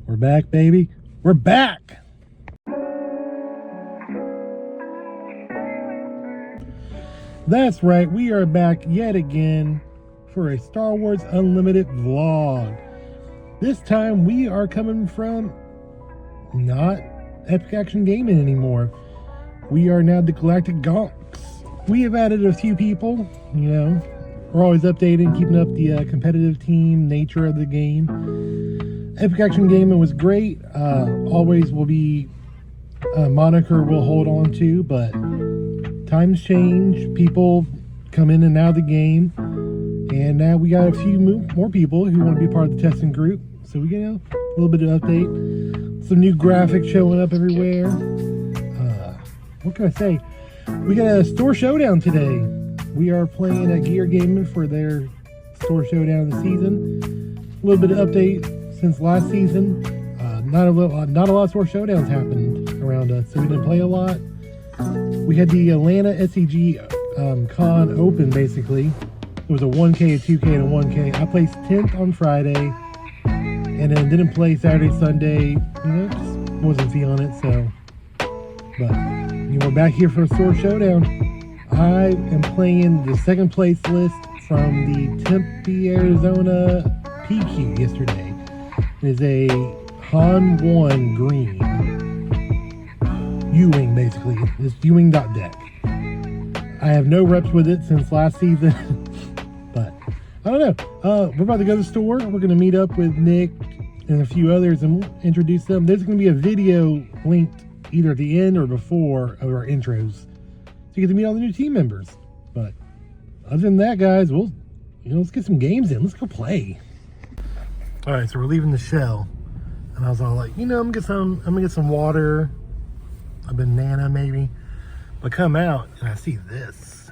We're back, baby. We're back. That's right. We are back yet again for a Star Wars Unlimited vlog. This time we are coming from not Epic Action Gaming anymore. We are now the Galactic G0NKS. We have added a few people, you know. We're always updating, keeping up the competitive team nature of the game. Epic Action Gaming was great. Always will be a moniker we'll hold on to, but times change. People come in and out of the game. And now we got a few more people who want to be part of the testing group. So we get a little bit of update. Some new graphics showing up everywhere. What can I say? We got a store showdown today. We are playing at Gear Gaming for their store showdown of the season. A little bit of update since last season. Not a lot of store showdowns happened around us, so we didn't play a lot. We had the Atlanta SEG Con Open, basically. It was a 1K, a 2K, and a 1K. I placed 10th on Friday, and then didn't play Saturday, Sunday. You know, just wasn't feeling it, so. But we're back here for a store showdown. I am playing the second place list from the Tempe, Arizona PQ yesterday. It is a Han 1 green. U-Wing, basically. It's U-Wing.deck. I have no reps with it since last season. But, I don't know. We're about to go to the store. We're going to meet up with Nick and a few others and we'll introduce them. There's going to be a video linked either at the end or before of our intros. So you get to meet all the new team members. But other than that, guys, let's get some games in. Let's go play. All right, so we're leaving the shell, and I was all like, I'm gonna get some water, a banana maybe. But come out and I see this,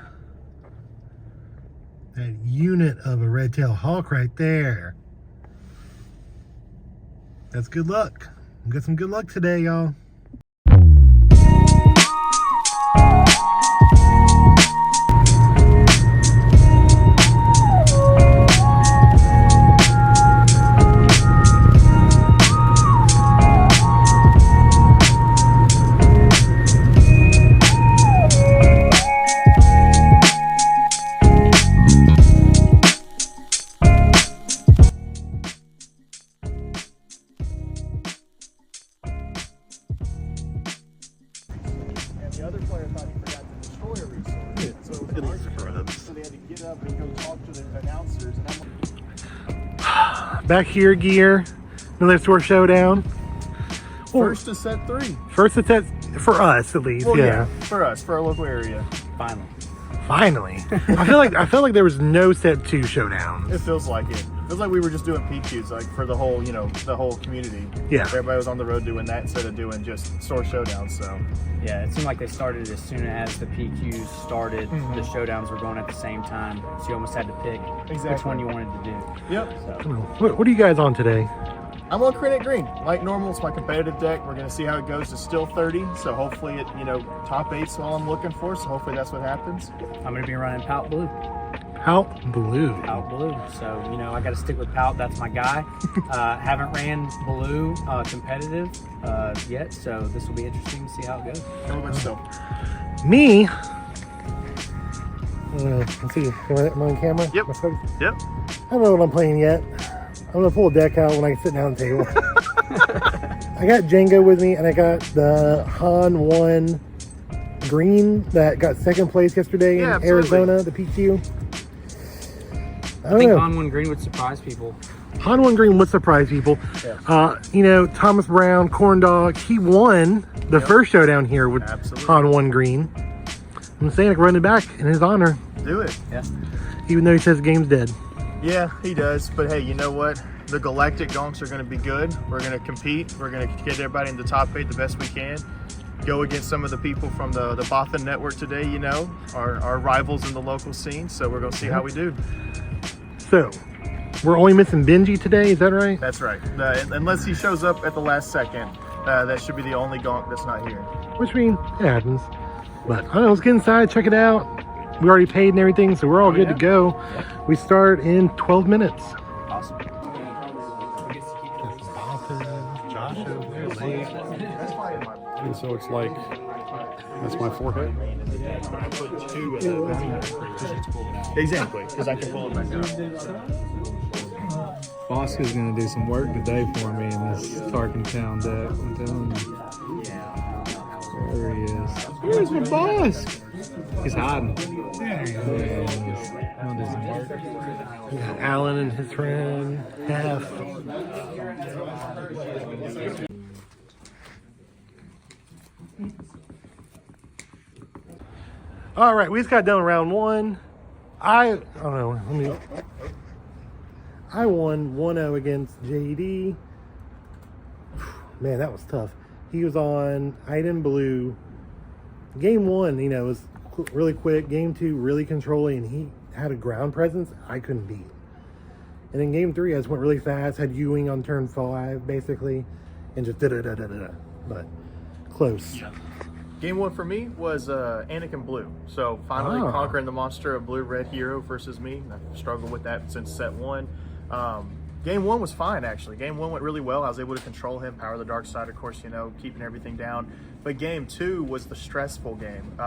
that unit of a red-tailed hawk right there. That's good luck. We got some good luck today, y'all. Back here, Gear, another store showdown. First to set 3. First to set, for us at least, well, yeah. For us, for our local area. Finally. I felt like there was no set 2 showdowns. It feels like it. It feels like we were just doing PQs, like for the whole, the whole community. Yeah. Everybody was on the road doing that instead of doing just store showdowns, so. Yeah, it seemed like they started as soon as the PQs started. The showdowns were going at the same time, so you almost had to pick which one you wanted to do. Yep. So. What are you guys on today? I'm on Granite Green. Like normal, it's my competitive deck. We're going to see how it goes to still 30. So hopefully it, top 8's all I'm looking for. So hopefully that's what happens. I'm going to be running Pout Blue. Pout Blue. Pout Blue. So, I got to stick with Pout. That's my guy. Haven't ran Blue competitive yet. So this will be interesting to see how it goes. How about yourself? Me? Let's see. Am I on camera? Yep. Yep. I don't know what I'm playing yet. I'm gonna pull a deck out when I sit down at the table. I got Django with me, and I got the Han 1 green that got second place yesterday in Arizona, the PQ. I think Han 1 green would surprise people. Han 1 green would surprise people. Yeah. Thomas Brown, Corn Dog, he won the first showdown here with Han 1 green. I'm saying I can run it back in his honor. Do it. Yeah. Even though he says the game's dead. Yeah, he does. But hey, you know what? The Galactic G0NKS are going to be good. We're going to compete. We're going to get everybody in the top 8 the best we can. Go against some of the people from the Bothan network today, our rivals in the local scene. So we're going to see how we do. So, we're only missing Benji today, is that right? That's right. Unless he shows up at the last second, that should be the only G0NK that's not here. Which means it happens. But I don't know, let's get inside, check it out. We already paid and everything, so we're all good to go. We start in 12 minutes. Awesome. Got some bosses. Josh over there, Lake. And so it's like, that's my forehead. I put 2 of those. Exactly, because I can pull it back out. Bosco's gonna do some work today for me in this Tarkentown deck. I'm telling you. There he is. Where's my boss? He's hiding. There he is. He'll do some work. We got Alan and his friend, Hef. All right, we just got done round 1. I don't know. I won 1-0 against JD. Man, that was tough. He was on item blue. Game 1, you know, was really quick. Game 2, really controlling. And he had a ground presence I couldn't beat. And then game 3, I just went really fast. Had Ewing on turn 5, basically, and just da-da-da-da-da-da. But close. Yeah. Game 1 for me was Anakin Blue. So finally conquering the monster of Blue-Red Hero versus me. I've struggled with that since set 1. Game 1 was fine, actually. Game 1 went really well. I was able to control him, power the dark side, of course, you know, keeping everything down. But game 2 was the stressful game.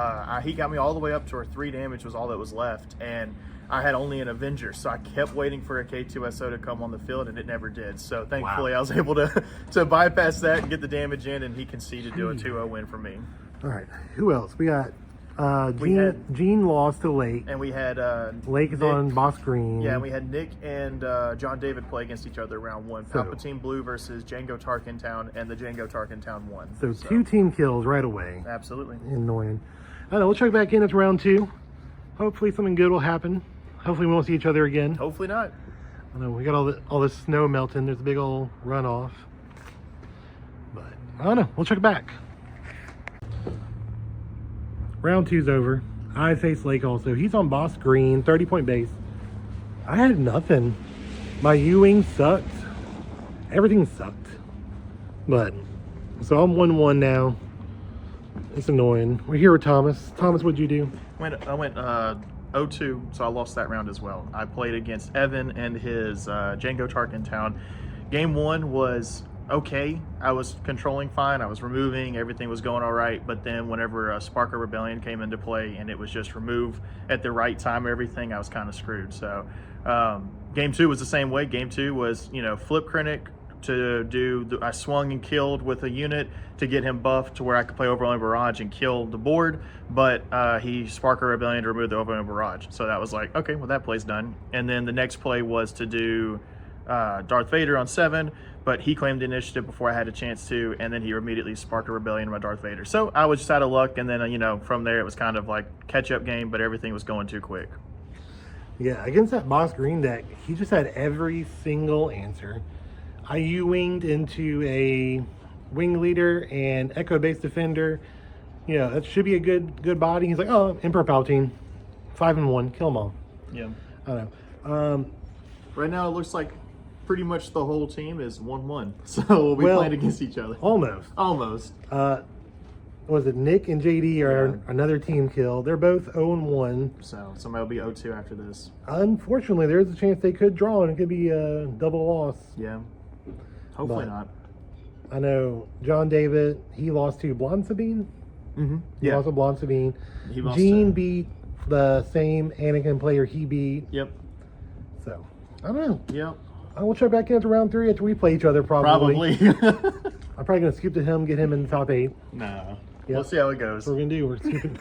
He got me all the way up to where 3 damage was all that was left, and I had only an Avenger, so I kept waiting for a K2SO to come on the field, and it never did. So thankfully, I was able to bypass that and get the damage in, and he conceded to a 2-0 win for me. All right, who else? We got Gene lost to Lake. And we had Lake is Nick, on Boss Green. Yeah, and we had Nick and John David play against each other round 1. Palpatine Blue versus Django Tarkentown, and the Django Tarkentown won. So 2 team kills right away. Absolutely. Annoying. I don't know, we'll check back in. It's round 2. Hopefully something good will happen. Hopefully we won't see each other again. Hopefully not. I know we got all this snow melting. There's a big old runoff. But I don't know. We'll check back. Round 2's over. I face Lake also. He's on Boss Green, 30-point base. I had nothing. My Ewing sucked. Everything sucked. But, so I'm 1-1 now. It's annoying. We're here with Thomas. Thomas, what'd you do? I went 0-2, so I lost that round as well. I played against Evan and his Django Tarkentown. Game 1 was okay. I was controlling fine. I was removing. Everything was going all right. But then whenever Spark of Rebellion came into play and it was just remove at the right time, everything, I was kind of screwed. So game 2 was the same way. Game 2 was, you know, flip Krennic to do, I swung and killed with a unit to get him buffed to where I could play Overwhelming Barrage and kill the board, but he Spark of Rebellion to remove the Overwhelming Barrage. So that was like, okay, well that play's done. And then the next play was to do Darth Vader on 7, but he claimed the initiative before I had a chance to, and then he immediately Sparked a Rebellion to my Darth Vader. So I was just out of luck, and then, you know, from there it was kind of like catch-up game, but everything was going too quick. Yeah, against that Boss Green deck, he just had every single answer. I U-winged into a wing leader and Echo Base Defender. You know, that should be a good body. He's like, oh, Emperor Palpatine, 5-1, kill them all. Yeah. I don't know. Right now it looks like pretty much the whole team is 1-1. So we'll be playing against each other. Almost. Almost. Was it Nick and JD are another team kill? They're both 0-1. So somebody will be 0-2 after this. Unfortunately, there's a chance they could draw and it could be a double loss. Yeah. Hopefully not. I know John David, he lost to Blonde Sabine. Mm-hmm. He lost to Blonde Sabine. He Gene beat the same Anakin player he beat. Yep. So, I don't know. Yep. I will check back in after round 3 after we play each other probably. I'm probably going to scoop to him, get him in the top 8. No. Yep. We'll see how it goes. That's what we're going to do. We're scooping,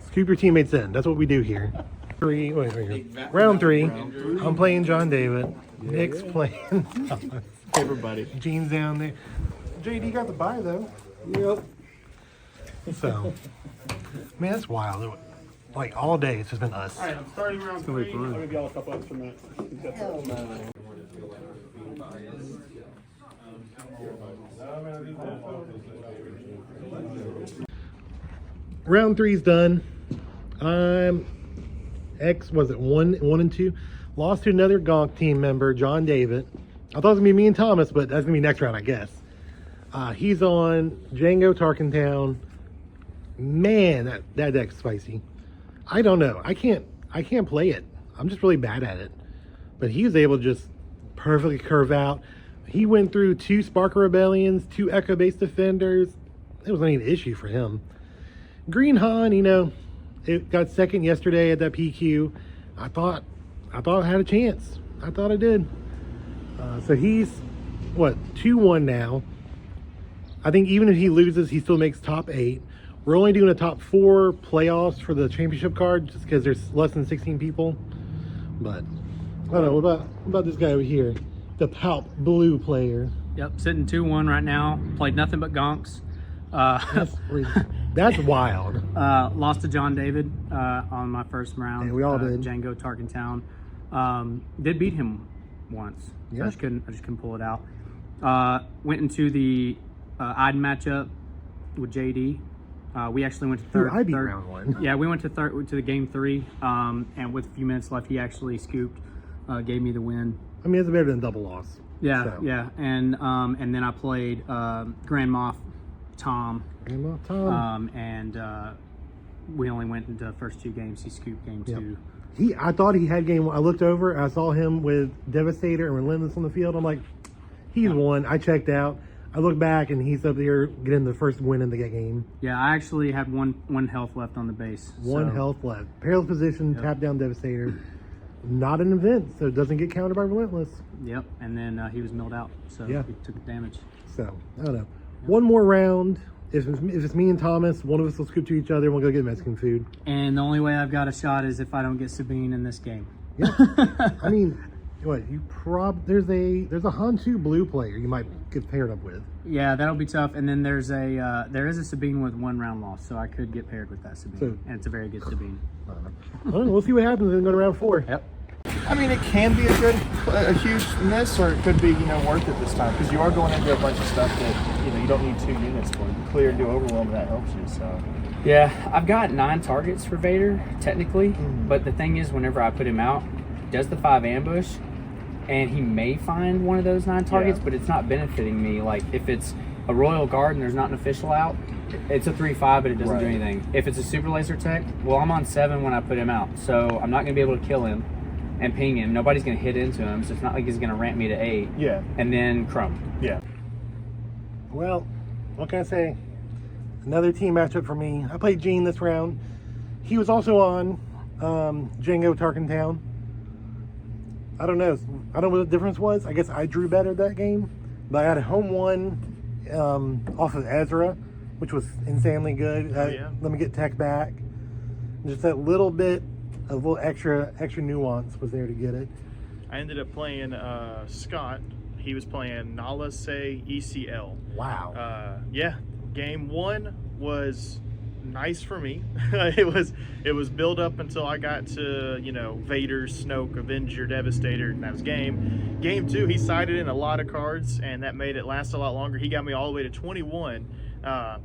scoop your teammates in. That's what we do here. Round 3. I'm playing John David. Nick's playing Thomas. Everybody. Gene's down there. JD got the bye though. Yep. So, man, that's wild. Like all day, it's just been us. All right, I'm starting round 3. I'm gonna give y'all a couple extra minutes. Round 3's done. I'm was it 1 and 2? Lost to another Gonk team member, John David. I thought it was gonna be me and Thomas, but that's gonna be next round, I guess. He's on Django Tarkentown. Man, that deck's spicy. I don't know. I can't play it. I'm just really bad at it. But he was able to just perfectly curve out, He went through 2 Sparker Rebellions, 2 Echo Base Defenders. It wasn't even an issue for him. Green Han, it got second yesterday at that PQ. I thought I had a chance. I thought I did. So he's, 2-1 now. I think even if he loses, he still makes top 8. We're only doing a top 4 playoffs for the championship card just because there's less than 16 people. But, I don't know, what about this guy over here? The Palp Blue player. Yep, sitting 2-1 right now. Played nothing but gonks. That's wild. Lost to John David on my first round. Yeah, we all did. Django Tarkentown. Did beat him once. Yeah. I just couldn't pull it out. Went into the Iden matchup with JD. We actually went to third. I beat round 1. Yeah, we went to the game 3, and with a few minutes left, he actually scooped, gave me the win. I mean, it's better than double loss. Yeah, so. yeah, and then I played Grand Moff Tom. Grand Moff Tom. And we only went into the first 2 games. He scooped game 2. I thought he had game 1. I looked over, I saw him with Devastator and Relentless on the field. I'm like, he's won. I checked out. I look back and he's up there getting the first win in the game. Yeah, I actually had one health left on the base. One health left. Perilous position, tap down Devastator. Not an event, so it doesn't get countered by Relentless. Yep, and then he was milled out, so he took the damage. So, I don't know. One more round. If it's me and Thomas, one of us will scoop to each other and we'll go get Mexican food. And the only way I've got a shot is if I don't get Sabine in this game. Yeah. I mean, there's a Hantu Blue player you might get paired up with. Yeah, that'll be tough. And then there is a Sabine with 1 round loss, so I could get paired with that Sabine. And it's a very good Sabine. I don't know. We'll see what happens and go to round 4. Yep. I mean, it can be a huge miss, or it could be, worth it this time, because you are going into a bunch of stuff that, you don't need 2 units for. You clear and do overwhelm, and that helps you, so. Yeah, I've got 9 targets for Vader, technically, but the thing is, whenever I put him out, he does the 5 ambush, and he may find one of those 9 targets, but it's not benefiting me. Like, if it's a Royal Guard and there's not an official out, it's a 3-5, but it doesn't do anything. If it's a Super Laser Tech, well, I'm on 7 when I put him out, so I'm not going to be able to kill him and ping him. Nobody's going to hit into him, so it's not like he's going to ramp me to 8. Yeah. And then crumb. Yeah. Well, what can I say? Another team matchup for me. I played Gene this round. He was also on Django Tarkentown. I don't know what the difference was. I guess I drew better that game. But I had a home 1 off of Ezra, which was insanely good. Let me get tech back. Just that little bit, a little extra nuance was there to get it. I ended up playing Scott. He was playing Nala Say ECL. Wow. Yeah. Game 1 was nice for me. it was build up until I got to Vader, Snoke, Avenger, Devastator, and that was game. Game 2, he sided in a lot of cards, and that made it last a lot longer. He got me all the way to 21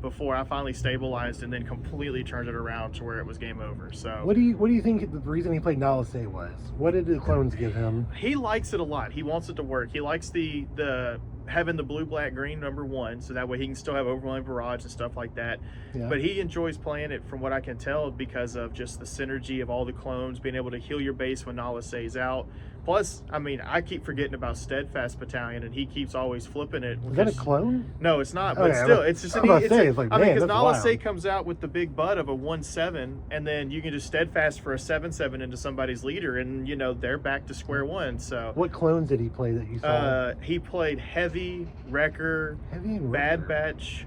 before I finally stabilized and then completely turned it around to where it was game over. So what do you think the reason he played Nalase was? What did the clones give him? He likes it a lot. He wants it to work. He likes the having the blue, black, green #1, so that way he can still have overwhelming barrage and stuff like that. Yeah. But he enjoys playing it, from what I can tell, because of just the synergy of all the clones, being able to heal your base when Nala Say's out. Plus, I mean, I keep forgetting about Steadfast Battalion, and he keeps always flipping it. Is that a clone? No, it's not. But still, it's just because Nala Say comes out with the big butt of a 1/7, and then you can just Steadfast for a 7/7 into somebody's leader, and they're back to square one. So what clones did he play that you saw? He played Heavy, Wrecker, Bad Batch.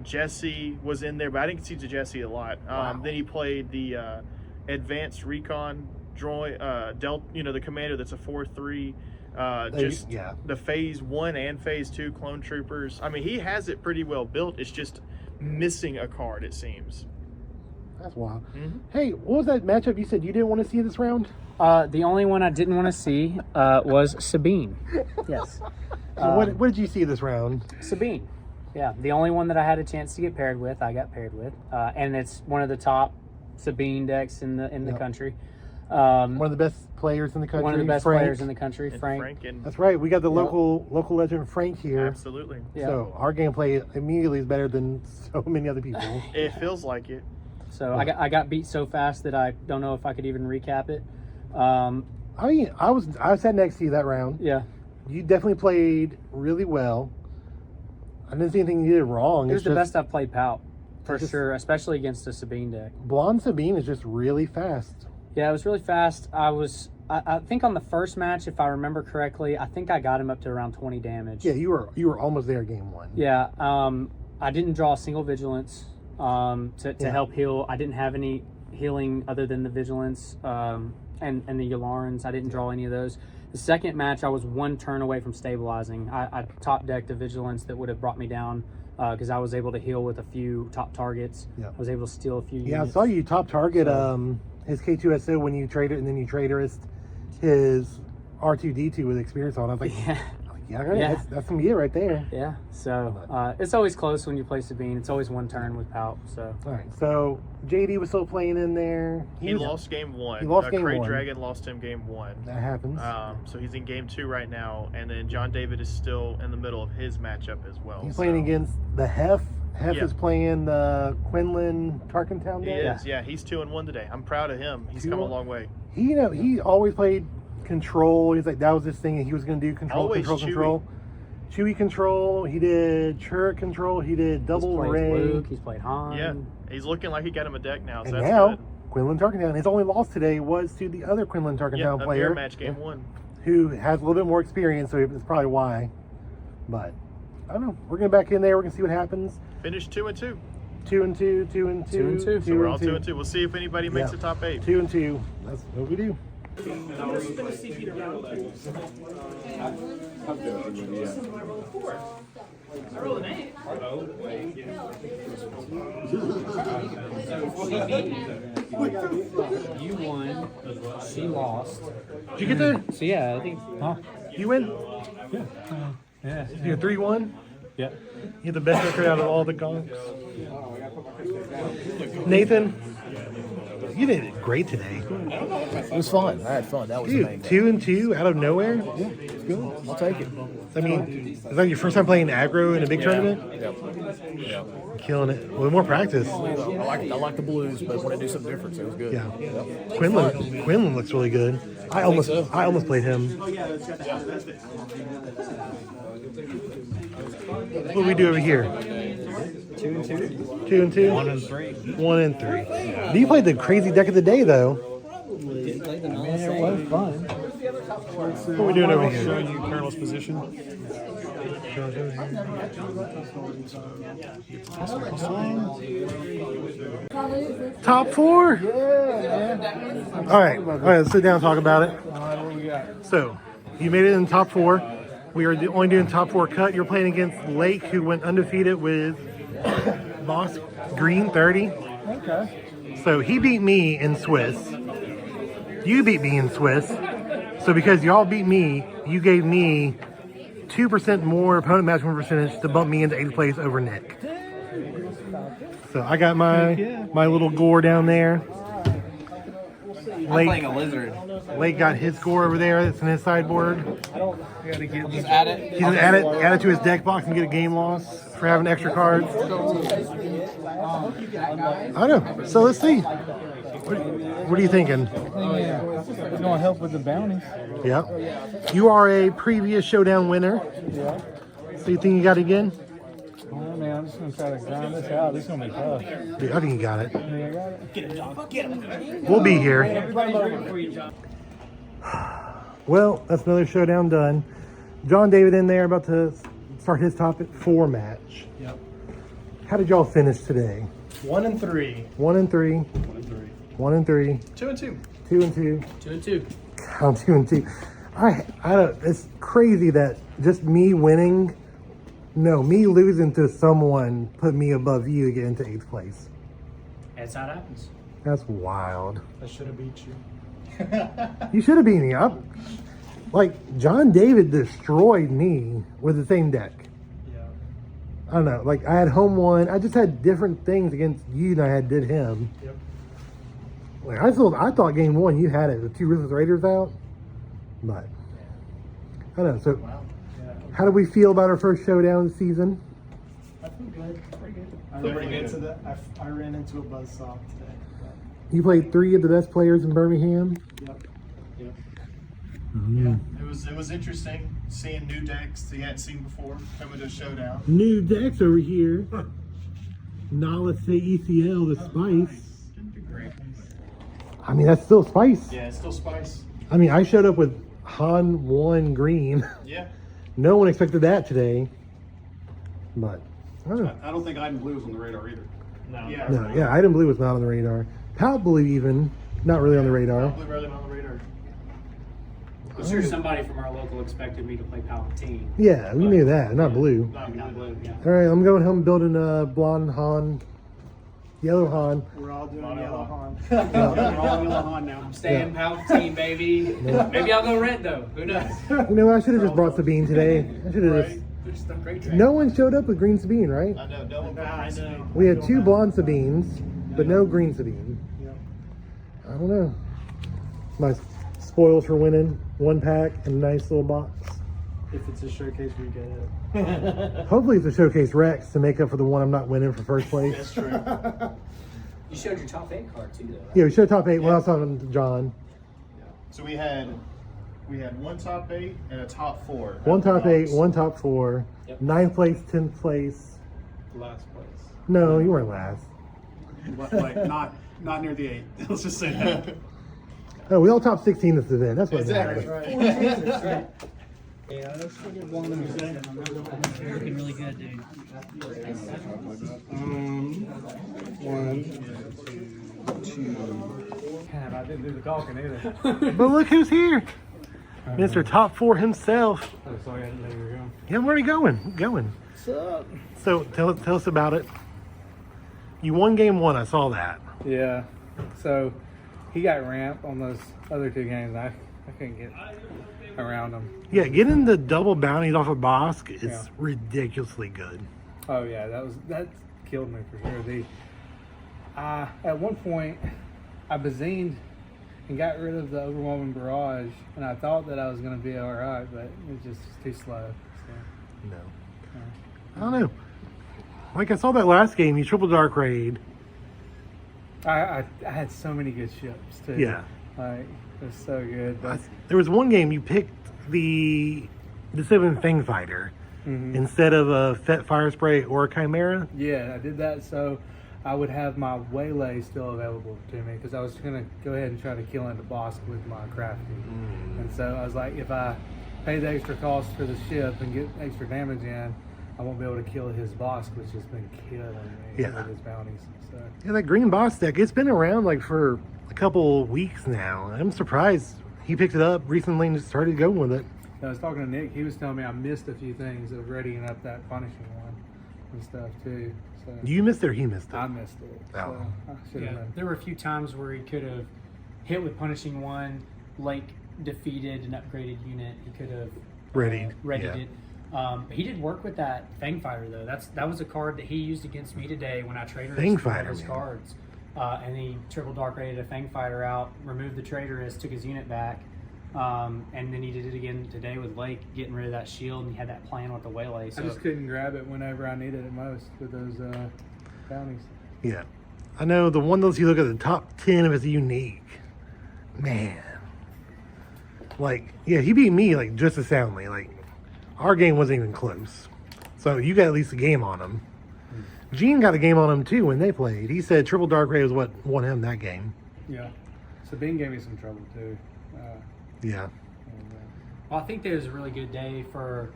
Jesse was in there, but I didn't see Jesse a lot. Wow. Then he played the Advanced Recon droid, the commander that's a 4/3. The phase 1 and phase 2 clone troopers. I mean, he has it pretty well built. It's just missing a card, it seems. That's wild. Mm-hmm. Hey, what was that matchup you said you didn't want to see this round? The only one I didn't want to see was Sabine. Yes. So what did you see this round? Sabine. Yeah, the only one that I had a chance to get paired with, I got paired with, and it's one of the top Sabine decks in the country. One of the best players in the country. One of the best players in the country, Frank. That's right. We got the local legend Frank here. Absolutely. Yep. So our gameplay immediately is better than so many other people. It feels like it. So I got beat so fast that I don't know if I could even recap it. I mean, I sat next to you that round. Yeah. you definitely played really well. I didn't see anything you did wrong. It was It's the just, best I've played Pout, for just- sure, especially against the Sabine deck. Blonde Sabine is just really fast. Yeah, it was really fast. I think on the first match, if I remember correctly, I think I got him up to around 20 damage. Yeah, you were almost there game one. Yeah, I didn't draw a single vigilance to help heal. I didn't have any healing other than the vigilance and the Yalarans. I didn't draw any of those. The second match, I was one turn away from stabilizing. I top decked a vigilance that would have brought me down because I was able to heal with a few top targets. Yeah. I was able to steal a few Yeah, units. I saw you top target his K2SO when you traded, and then you traderist his R2D2 with experience on. I was like, Yeah. Yeah. That's gonna be it right there. Yeah, so it's always close when you play Sabine. It's always one turn with Pout. So All right, so JD was still playing in there. He lost game one. He lost game Crate one. Dragon lost him game one. That happens. So he's in game 2 right now, and then John David is still in the middle of his matchup as well. He's playing against the Hef. Hef Yeah. is playing the Quinlan Tarkentown He deck. is, yeah. He's 2-1 today. I'm proud of him. He's come a long way. He always played control. He's like, that was his thing, and he was going to do control, Always control. Chewy control. He did Church control. He did double he's played ray. Luke, he's played Han. Yeah, he's looking like he got him a deck now, so And that's now good. Quinlan Tarkentown. His only loss today was to the other Quinlan Tarkentown Yeah, a mirror player, match game 1. who has a little bit more experience. So it's probably why. But I don't know. We're going back in there. We're going to see what happens. Finished 2-2. 2-2, 2-2, 2-2. So we're all 2-2. We'll see if anybody makes the top 8. 2-2. That's what we do. You won. She lost. Did you get there? So yeah, I think. Huh? You win? Yeah. You're 3-1? Yeah. You have the best record out of all the gonks. Nathan, you did great today. It was fun. I had fun. That was the main Dude, thing. 2-2 out of nowhere? Yeah, it's good. I'll take it. I mean, is that your first time playing aggro in a big tournament? Yep. Killing it. With more practice. I like the blues, but when I do something different, so it was good. Yeah. Yep. Quinlan looks really good. I almost played him. What do we do over here? 2-2. 2-2? 1-3. 1-3. You played the crazy deck of the day, though. It was fun. What are we doing over here? Showing you Carol's position. Top 4? Yeah. All right, let's sit down and talk about it. So, you made it in the top 4. We are only doing top 4 cut. You're playing against Lake, who went undefeated with Boss Green 30. Okay. So he beat me in Swiss. You beat me in Swiss. So because y'all beat me, you gave me 2% more opponent match win percentage to bump me into 8th place over Nick. So I got my little gore down there. Lake, a lizard. Lake got his score over there. It's in his sideboard. Just add it. He's gonna add it to his deck box and get a game loss for having extra cards. I know. So let's see. What are you thinking? It's gonna help with the bounties. Yeah. You are a previous Showdown winner. Yeah. So you think you got it again? Oh man, I'm just gonna try to grind this out. This is gonna be tough. Dude, I think you got it. Yeah, I got it. We'll be here. Well, that's another Showdown done. John David in there about to start his top 4 match. Yep. How did y'all finish today? 1-3. 1-3. 1-3. 2-2. 2-2. 2-2. Count 2-2. I don't. It's crazy that just me winning. No, me losing to someone put me above you to get into 8th place. That's how it happens. That's wild. I should have beat you. You should have beat me up. Like, John David destroyed me with the same deck. Yeah. I don't know. Like, I had home one. I just had different things against you than I did him. Yep. Like, I thought game 1 you had it with 2 Ruthless Raiders out. But, I don't know. So, how do we feel about our first Showdown season? I feel good. Pretty good. I ran into a buzzsaw today. You played 3 of the best players in Birmingham. Yep. Yeah, it was interesting. seeing new decks he hadn't seen before coming to Showdown. New decks over here. Now let's say ECL, the Spice. I mean, that's still Spice. Yeah, it's still Spice. I mean, I showed up with Han 1 green. Yeah. No one expected that today. But, I don't know. I don't think Item Blue was on the radar either. No. Yeah. No, yeah, Item Blue was not on the radar. Pal Blue even, not really on the radar. Probably really on the radar. I'm sure somebody from our local expected me to play Palpatine. Yeah, we knew that, not Blue. Not blue, yeah. All right, I'm going home building a blonde Han, yellow Han. We're all doing yellow Han. We're all yellow on now. I'm staying Palpatine, baby. Maybe I'll go red though. Who knows? You know, I should have just brought Sabine today. I should have just. There's some great trades. No one showed up with green Sabine, right? I know. No one. I know. We had 2 blonde Sabines, but no green Sabine. I don't know. My spoils for winning 1 pack and a nice little box. If it's a showcase, we get it. Hopefully it's a showcase Rex to make up for the one I'm not winning for first place. That's true. You showed your top 8 card too, though. Right? Yeah, we showed top 8 when I was talking to John. So we had 1 top 8 and a top 4. 1 top Box. 8, 1 top 4, Yep. 9th place, 10th place. Last place. No, you weren't last. Like not near the 8. Let's just say that. Oh, we all top 16 this event. That's what Exactly. matters. Right. Looking really good, dude. 1, 2. I didn't do the talking either. But look who's here. Mr. Top 4 himself. Oh, sorry, I didn't know you were going. Yeah, where are you going? Going. What's up? So tell us about it. You won game 1. I saw that. Yeah. So he got ramped on those other 2 games. I couldn't get around him. Yeah, getting the double bounties off of Bosk is Yeah. ridiculously good. Oh yeah, that killed me for sure. At one point I bazined and got rid of the overwhelming barrage, and I thought that I was going to be all right, but it was just too slow. So, No. I don't know. Like I saw that last game, you triple dark raid. I had so many good ships too. Yeah. Like it was so good. But There was one game you picked the 7 Fang Fighter instead of a Fet Fire Spray or a Chimera. yeah, I did that so I would have my waylay still available to me, because I was going to go ahead and try to kill into boss with my crafting. And so I was like, if I pay the extra cost for the ship and get extra damage in, I won't be able to kill his boss, which has been killing me Yeah. with his bounties. So Yeah, that green boss deck, it's been around like for a couple weeks now. I'm surprised he picked it up recently and just started going with it. I was talking to Nick. He was telling me I missed a few things of readying up that punishing one and stuff too. So You missed it or he missed it? I missed it. Oh. So I should have Yeah, been. there were a few times where he could have hit with punishing one, like defeated an upgraded unit. He could have Readied, readied yeah. it. But he did work with that Fang Fighter though. That was a card that he used against me today when I traded Fang one Fighter, of his man. cards. And he triple dark rated a Fang Fighter out, removed the traitoress, took his unit back, and then he did it again today with Lake, getting rid of that shield, and he had that plan with the waylay. So I just couldn't grab it whenever I needed it most with those bounties. Yeah. I know the one those you look at the top 10 of his unique. Man. Like, yeah, he beat me like just as soundly. Like, our game wasn't even close. So you got at least a game on him. Gene got a game on him too when they played. He said Triple Dark Ray was what won him that game. Yeah. Sabine gave me some trouble too. Yeah. And, Well, I think that was a really good day for,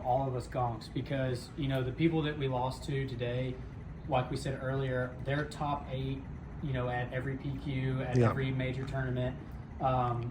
all of us gonks, because, the people that we lost to today, like we said earlier, they're top 8, at every PQ, at Yeah. every major tournament. Top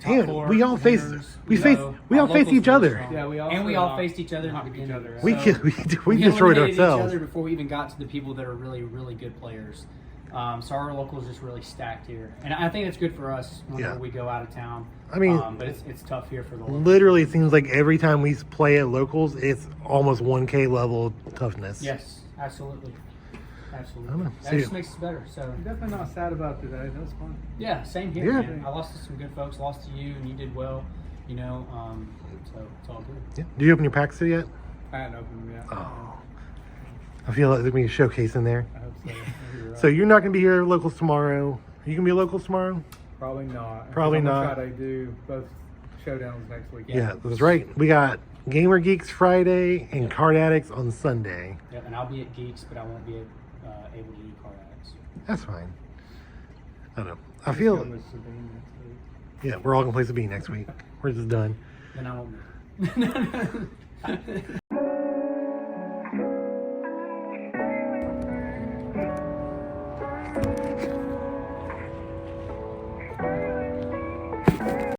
And 4 we all face winners, we you face know, we our all face locals each really other. strong. Yeah, we all and we sort all of faced each other in the knocked each beginning. other out. We So- killed, we destroyed eliminated ourselves. each other before we even got to the people that are really, really good players. So our locals just really stacked here, and I think it's good for us whenever Yeah. we go out of town. I mean, but it's tough here for the locals. Literally, it seems like every time we play at locals, it's almost 1K level toughness. Yes, absolutely, I don't absolutely. know. That See just ya. makes it better. So I'm definitely not sad about today. That was fun. yeah, same here. Yeah. Man. I lost to some good folks. Lost to you, and you did well. So it's all good. Yeah. Did you open your packs yet? I hadn't opened them yet. Oh. I feel like there's gonna be a showcase in there. I hope so. Maybe you're right. So you're not gonna be here at locals tomorrow. Are you gonna be at locals tomorrow? Probably not. Probably I'm gonna not. Try to do both Showdown's next week. Yeah, that's right. We got Gamer Geeks Friday and Card Addicts on Sunday. Yep, and I'll be at Geeks, but I won't be able to do Card Addicts. That's fine. I don't know. I feel. Yeah, we're all gonna play Sabine next week. We're just done. Then I won't be.